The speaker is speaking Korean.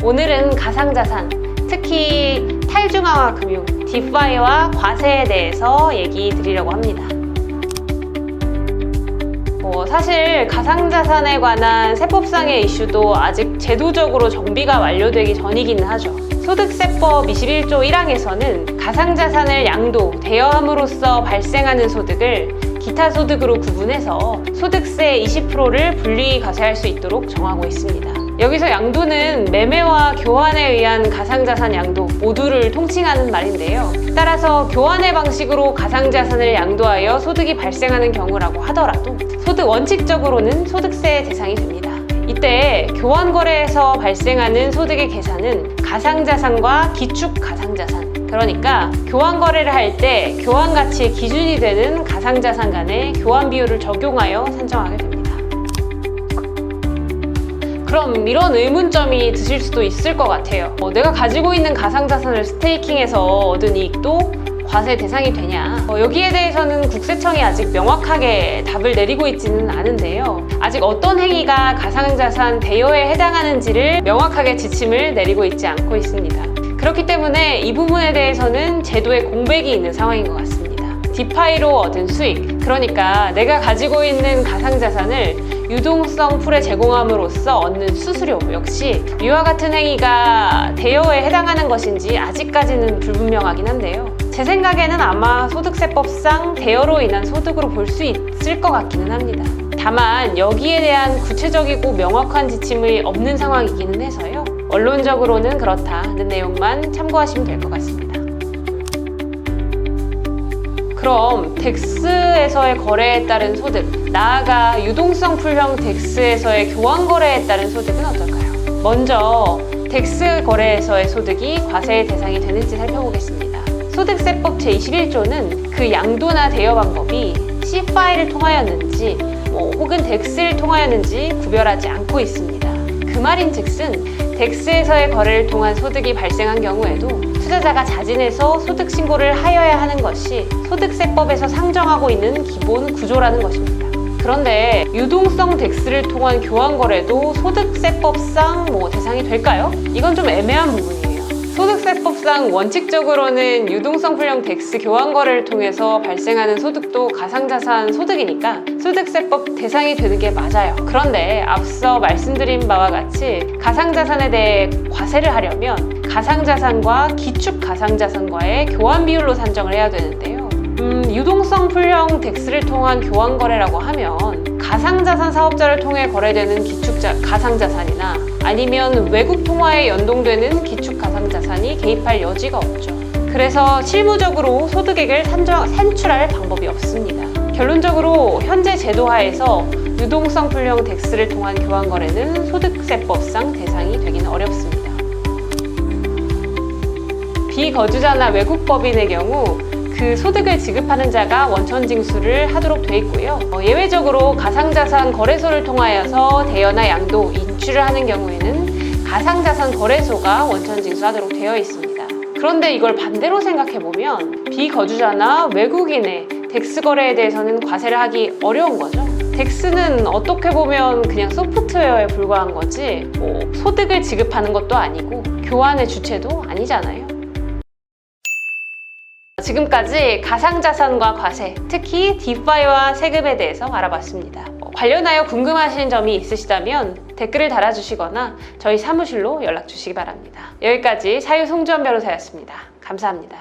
오늘은 가상자산, 특히 탈중앙화 금융, 디파이와 과세에 대해서 얘기 드리려고 합니다. 사실 가상자산에 관한 세법상의 이슈도 아직 제도적으로 정비가 완료되기 전이기는 하죠. 소득세법 21조 1항에서는 가상자산을 양도, 대여함으로써 발생하는 소득을 기타 소득으로 구분해서 소득세 20%를 분리 과세할 수 있도록 정하고 있습니다. 여기서 양도는 매매와 교환에 의한 가상자산 양도 모두를 통칭하는 말인데요. 따라서 교환의 방식으로 가상자산을 양도하여 소득이 발생하는 경우라고 하더라도 원칙적으로는 소득세 대상이 됩니다. 이때 교환거래에서 발생하는 소득의 계산은 가상자산과 기축가상자산, 그러니까 교환거래를 할 때 교환가치의 기준이 되는 가상자산 간의 교환 비율을 적용하여 산정하게 됩니다. 그럼 이런 의문점이 드실 수도 있을 것 같아요. 내가 가지고 있는 가상자산을 스테이킹해서 얻은 이익도 과세 대상이 되냐? 여기에 대해서는 국세청이 아직 명확하게 답을 내리고 있지는 않은데요. 아직 어떤 행위가 가상자산 대여에 해당하는지를 명확하게 지침을 내리고 있지 않고 있습니다. 그렇기 때문에 이 부분에 대해서는 제도에 공백이 있는 상황인 것 같습니다. 디파이로 얻은 수익, 그러니까 내가 가지고 있는 가상자산을 유동성 풀에 제공함으로써 얻는 수수료 역시 이와 같은 행위가 대여에 해당하는 것인지 아직까지는 불분명하긴 한데요. 제 생각에는 아마 소득세법상 대여로 인한 소득으로 볼 수 있을 것 같기는 합니다. 다만 여기에 대한 구체적이고 명확한 지침이 없는 상황이기는 해서요. 원론적으로는 그렇다는 내용만 참고하시면 될 것 같습니다. 그럼 덱스에서의 거래에 따른 소득, 나아가 유동성 풀형 덱스에서의 교환 거래에 따른 소득은 어떨까요? 먼저 덱스 거래에서의 소득이 과세의 대상이 되는지 살펴보겠습니다. 소득세법 제21조는 그 양도나 대여 방법이 C-파일을 통하였는지 혹은 덱스를 통하였는지 구별하지 않고 있습니다. 그 말인즉슨 덱스에서의 거래를 통한 소득이 발생한 경우에도 투자자가 자진해서 소득 신고를 하여야 하는 것이 소득세법에서 상정하고 있는 기본 구조라는 것입니다. 그런데 유동성 덱스를 통한 교환 거래도 소득세법상 대상이 될까요? 이건 좀 애매한 부분이에요. 소득세법상 원칙적으로는 유동성 풀형 덱스 교환 거래를 통해서 발생하는 소득도 가상자산 소득이니까 소득세법 대상이 되는 게 맞아요. 그런데 앞서 말씀드린 바와 같이 가상자산에 대해 과세를 하려면 가상자산과 기축가상자산과의 교환 비율로 산정을 해야 되는데요. 유동성 풀형 덱스를 통한 교환 거래라고 하면 가상자산 사업자를 통해 거래되는 가상자산이나 아니면 외국 통화에 연동되는 기축가상자산이 개입할 여지가 없죠. 그래서 실무적으로 소득액을 산출할 방법이 없습니다. 결론적으로 현재 제도 하에서 유동성 풀형 덱스를 통한 교환 거래는 소득세법상 대상이 되기는 어렵습니다. 비거주자나 외국 법인의 경우 그 소득을 지급하는 자가 원천 징수를 하도록 돼 있고요. 예외적으로 가상자산 거래소를 통하여서 대여나 양도, 인출을 하는 경우에는 가상자산 거래소가 원천 징수하도록 되어 있습니다. 그런데 이걸 반대로 생각해보면 비거주자나 외국인의 덱스 거래에 대해서는 과세를 하기 어려운 거죠. 덱스는 어떻게 보면 그냥 소프트웨어에 불과한 거지 소득을 지급하는 것도 아니고 교환의 주체도 아니잖아요. 지금까지 가상자산과 과세, 특히 디파이와 세금에 대해서 알아봤습니다. 관련하여 궁금하신 점이 있으시다면 댓글을 달아주시거나 저희 사무실로 연락 주시기 바랍니다. 여기까지 사유 송주원 변호사였습니다. 감사합니다.